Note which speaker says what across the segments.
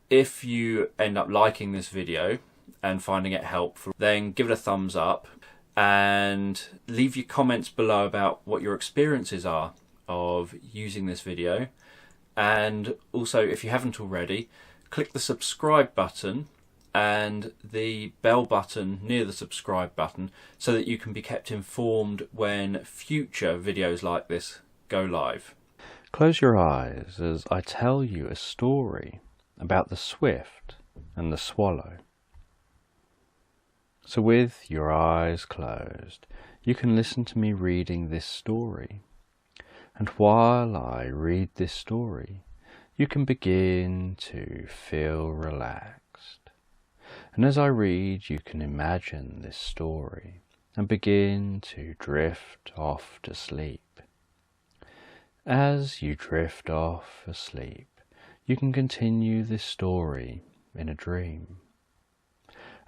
Speaker 1: If you end up liking this video and finding it helpful, then give it a thumbs up and leave your comments below about what your experiences are of using this video. And also, if you haven't already, click the subscribe button and the bell button near the subscribe button so that you can be kept informed when future videos like this go live.
Speaker 2: Close your eyes as I tell you a story about the swift and the swallow. So with your eyes closed, you can listen to me reading this story. And while I read this story, you can begin to feel relaxed. And as I read, you can imagine this story and begin to drift off to sleep. As you drift off asleep, you can continue this story in a dream.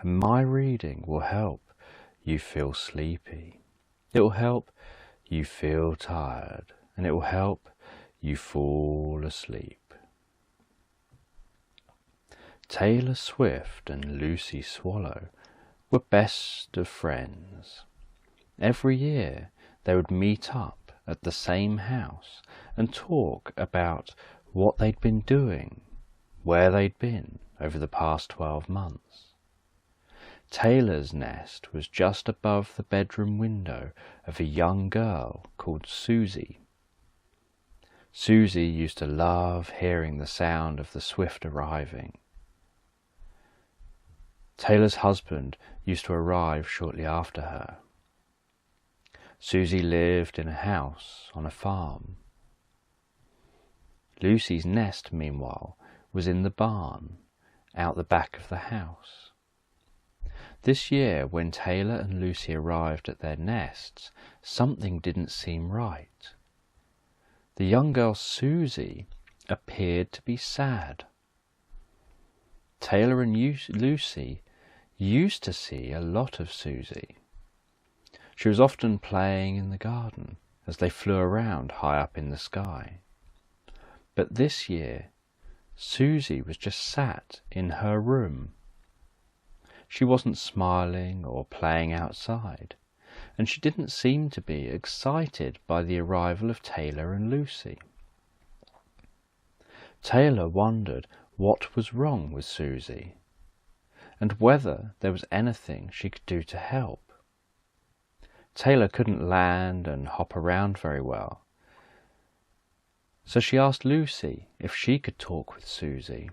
Speaker 2: And my reading will help you feel sleepy. It will help you feel tired, and it will help you fall asleep. Taylor Swift and Lucy Swallow were best of friends. Every year they would meet up at the same house and talk about what they'd been doing, where they'd been over the past 12 months. Taylor's nest was just above the bedroom window of a young girl called Suzy. Suzy used to love hearing the sound of the swift arriving. Taylor's husband used to arrive shortly after her. Suzy lived in a house on a farm. Lucy's nest, meanwhile, was in the barn, out the back of the house. This year, when Taylor and Lucy arrived at their nests, something didn't seem right. The young girl Suzy appeared to be sad. Taylor and Lucy used to see a lot of Suzy. She was often playing in the garden as they flew around high up in the sky. But this year, Suzy was just sat in her room. She wasn't smiling or playing outside, and she didn't seem to be excited by the arrival of Taylor and Lucy. Taylor wondered what was wrong with Suzy, and whether there was anything she could do to help. Taylor couldn't land and hop around very well, so she asked Lucy if she could talk with Suzy.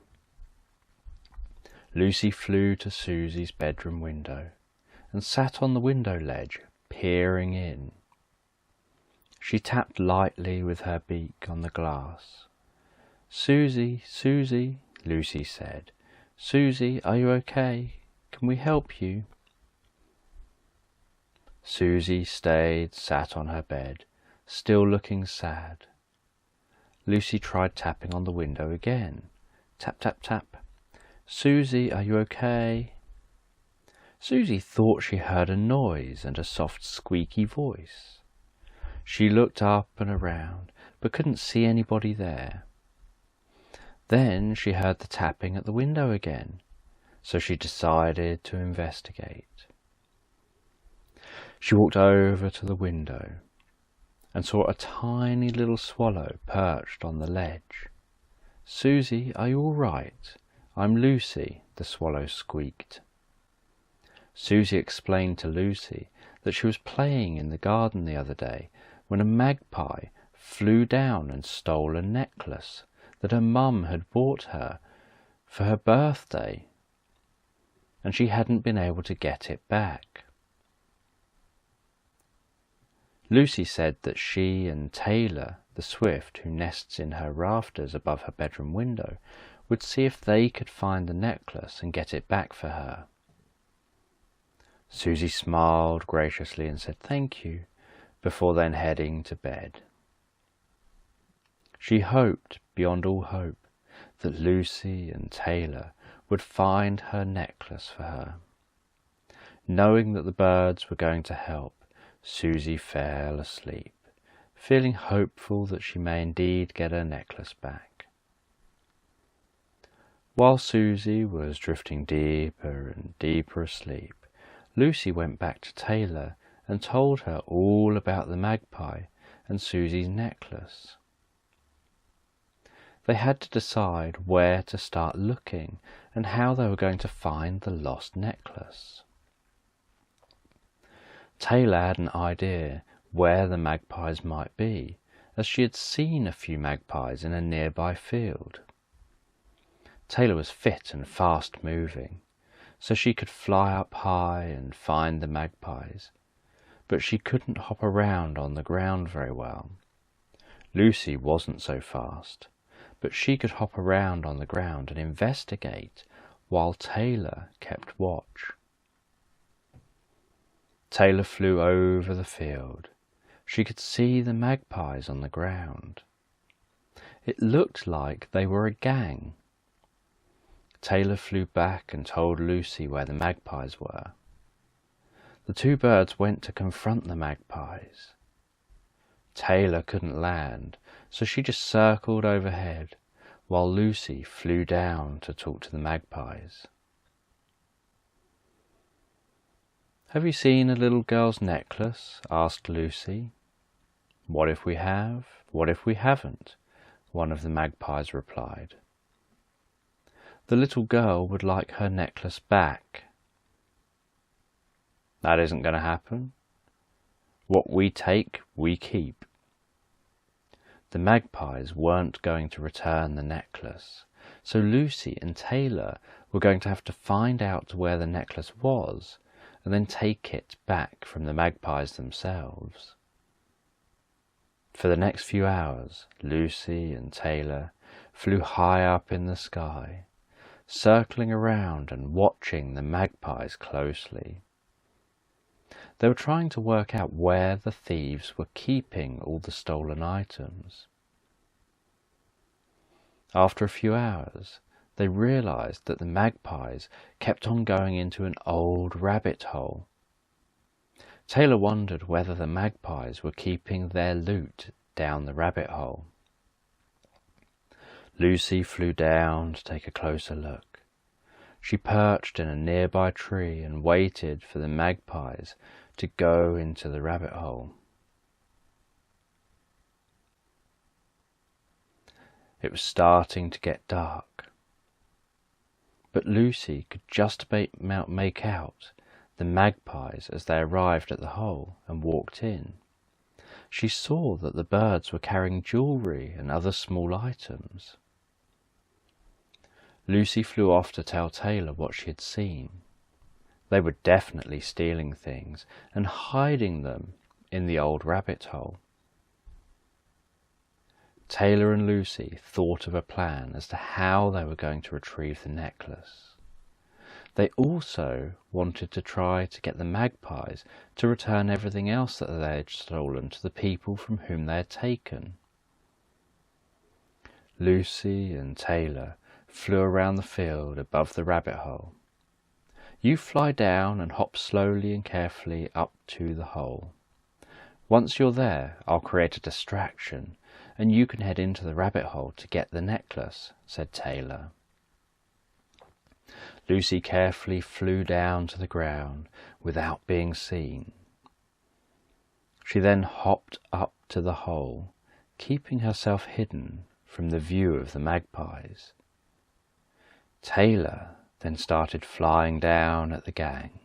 Speaker 2: Lucy flew to Suzy's bedroom window and sat on the window ledge, peering in. She tapped lightly with her beak on the glass. "Suzy, Suzy," Lucy said. "Suzy, are you okay? Can we help you?" Suzy stayed sat on her bed, still looking sad. Lucy tried tapping on the window again. Tap, tap, tap. "Suzy, are you okay?" Suzy thought she heard a noise and a soft squeaky voice. She looked up and around, but couldn't see anybody there. Then she heard the tapping at the window again, so she decided to investigate. She walked over to the window and saw a tiny little swallow perched on the ledge. "Suzy, are you all right? I'm Lucy," the swallow squeaked. Suzy explained to Lucy that she was playing in the garden the other day when a magpie flew down and stole a necklace that her mum had bought her for her birthday, and she hadn't been able to get it back. Lucy said that she and Taylor, the swift who nests in her rafters above her bedroom window, would see if they could find the necklace and get it back for her. Suzy smiled graciously and said thank you, before then heading to bed. She hoped, beyond all hope, that Lucy and Taylor would find her necklace for her. Knowing that the birds were going to help, Suzy fell asleep, feeling hopeful that she may indeed get her necklace back. While Suzy was drifting deeper and deeper asleep, Lucy went back to Taylor and told her all about the magpie and Suzy's necklace. They had to decide where to start looking and how they were going to find the lost necklace. Taylor had an idea where the magpies might be, as she had seen a few magpies in a nearby field. Taylor was fit and fast-moving, so she could fly up high and find the magpies, but she couldn't hop around on the ground very well. Lucy wasn't so fast, but she could hop around on the ground and investigate while Taylor kept watch. Taylor flew over the field. She could see the magpies on the ground. It looked like they were a gang. Taylor flew back and told Lucy where the magpies were. The two birds went to confront the magpies. Taylor couldn't land, so she just circled overhead, while Lucy flew down to talk to the magpies. "Have you seen a little girl's necklace?" asked Lucy. "What if we have? What if we haven't?" one of the magpies replied. "The little girl would like her necklace back." "That isn't going to happen. What we take, we keep." The magpies weren't going to return the necklace, so Lucy and Taylor were going to have to find out where the necklace was and then take it back from the magpies themselves. For the next few hours, Lucy and Taylor flew high up in the sky, circling around and watching the magpies closely. They were trying to work out where the thieves were keeping all the stolen items. After a few hours, they realized that the magpies kept on going into an old rabbit hole. Taylor wondered whether the magpies were keeping their loot down the rabbit hole. Lucy flew down to take a closer look. She perched in a nearby tree and waited for the magpies to go into the rabbit hole. It was starting to get dark, but Lucy could just make out the magpies as they arrived at the hole and walked in. She saw that the birds were carrying jewellery and other small items. Lucy flew off to tell Taylor what she had seen. They were definitely stealing things and hiding them in the old rabbit hole. Taylor and Lucy thought of a plan as to how they were going to retrieve the necklace. They also wanted to try to get the magpies to return everything else that they had stolen to the people from whom they had taken. Lucy and Taylor flew around the field above the rabbit hole. You fly down and hop slowly and carefully up to the hole. Once you're there, I'll create a distraction, and you can head into the rabbit hole to get the necklace," said Taylor. Lucy carefully flew down to the ground without being seen. She then hopped up to the hole, keeping herself hidden from the view of the magpies. Taylor then started flying down at the gang.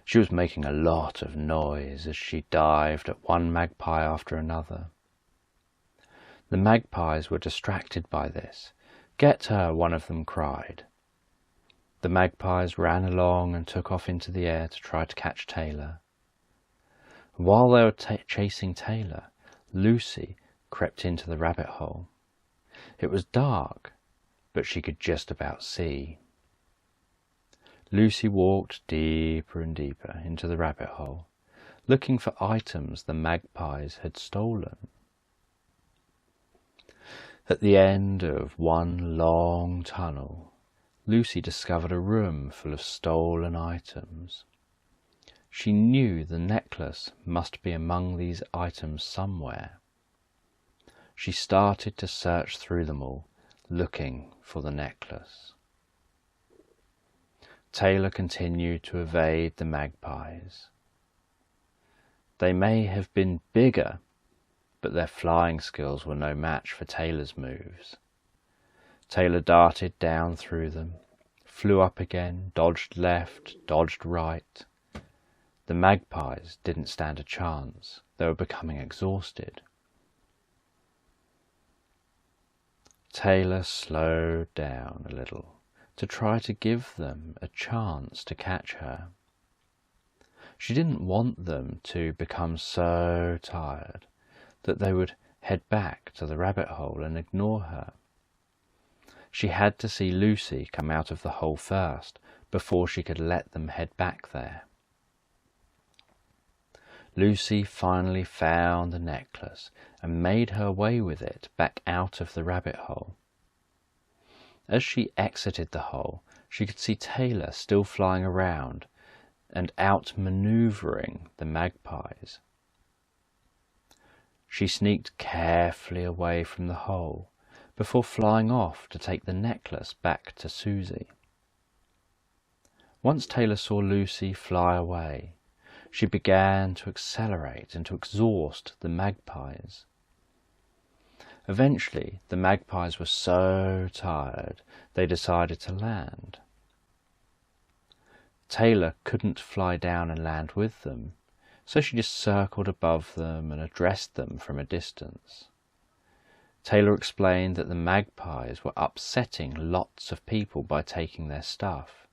Speaker 2: She was making a lot of noise as she dived at one magpie after another. The magpies were distracted by this. "Get her," one of them cried. The magpies ran along and took off into the air to try to catch Taylor. While they were chasing Taylor, Lucy crept into the rabbit hole. It was dark, but she could just about see. Lucy walked deeper and deeper into the rabbit hole, looking for items the magpies had stolen. At the end of one long tunnel, Lucy discovered a room full of stolen items. She knew the necklace must be among these items somewhere. She started to search through them all, looking for the necklace. Taylor continued to evade the magpies. They may have been bigger, but their flying skills were no match for Taylor's moves. Taylor darted down through them, flew up again, dodged left, dodged right. The magpies didn't stand a chance. They were becoming exhausted. Taylor slowed down a little to try to give them a chance to catch her. She didn't want them to become so tired that they would head back to the rabbit hole and ignore her. She had to see Lucy come out of the hole first before she could let them head back there. Lucy finally found the necklace and made her way with it back out of the rabbit hole. As she exited the hole, she could see Taylor still flying around and outmanoeuvring the magpies. She sneaked carefully away from the hole before flying off to take the necklace back to Suzy. Once Taylor saw Lucy fly away, she began to accelerate and to exhaust the magpies. Eventually, the magpies were so tired they decided to land. Taylor couldn't fly down and land with them, so she just circled above them and addressed them from a distance. Taylor explained that the magpies were upsetting lots of people by taking their stuff,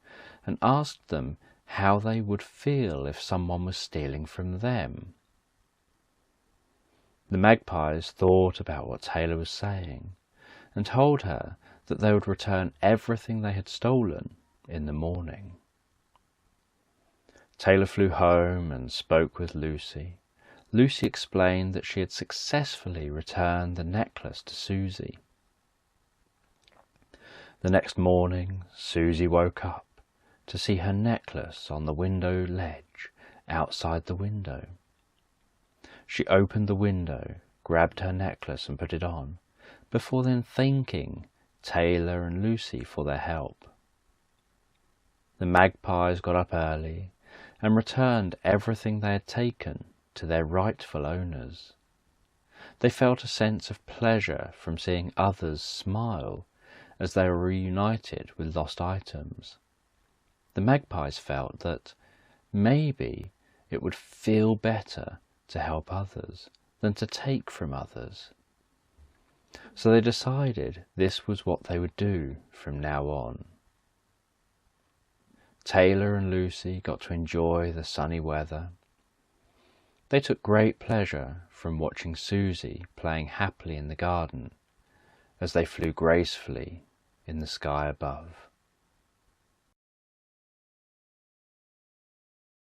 Speaker 2: and asked them how they would feel if someone was stealing from them. The magpies thought about what Taylor was saying, and told her that they would return everything they had stolen in the morning. Taylor flew home and spoke with Lucy. Lucy explained that she had successfully returned the necklace to Suzy. The next morning, Suzy woke up to see her necklace on the window ledge outside the window. She opened the window, grabbed her necklace and put it on, before then thanking Taylor and Lucy for their help. The magpies got up early and returned everything they had taken to their rightful owners. They felt a sense of pleasure from seeing others smile as they were reunited with lost items. The magpies felt that maybe it would feel better to help others than to take from others. So they decided this was what they would do from now on. Taylor and Lucy got to enjoy the sunny weather. They took great pleasure from watching Suzy playing happily in the garden as they flew gracefully in the sky above.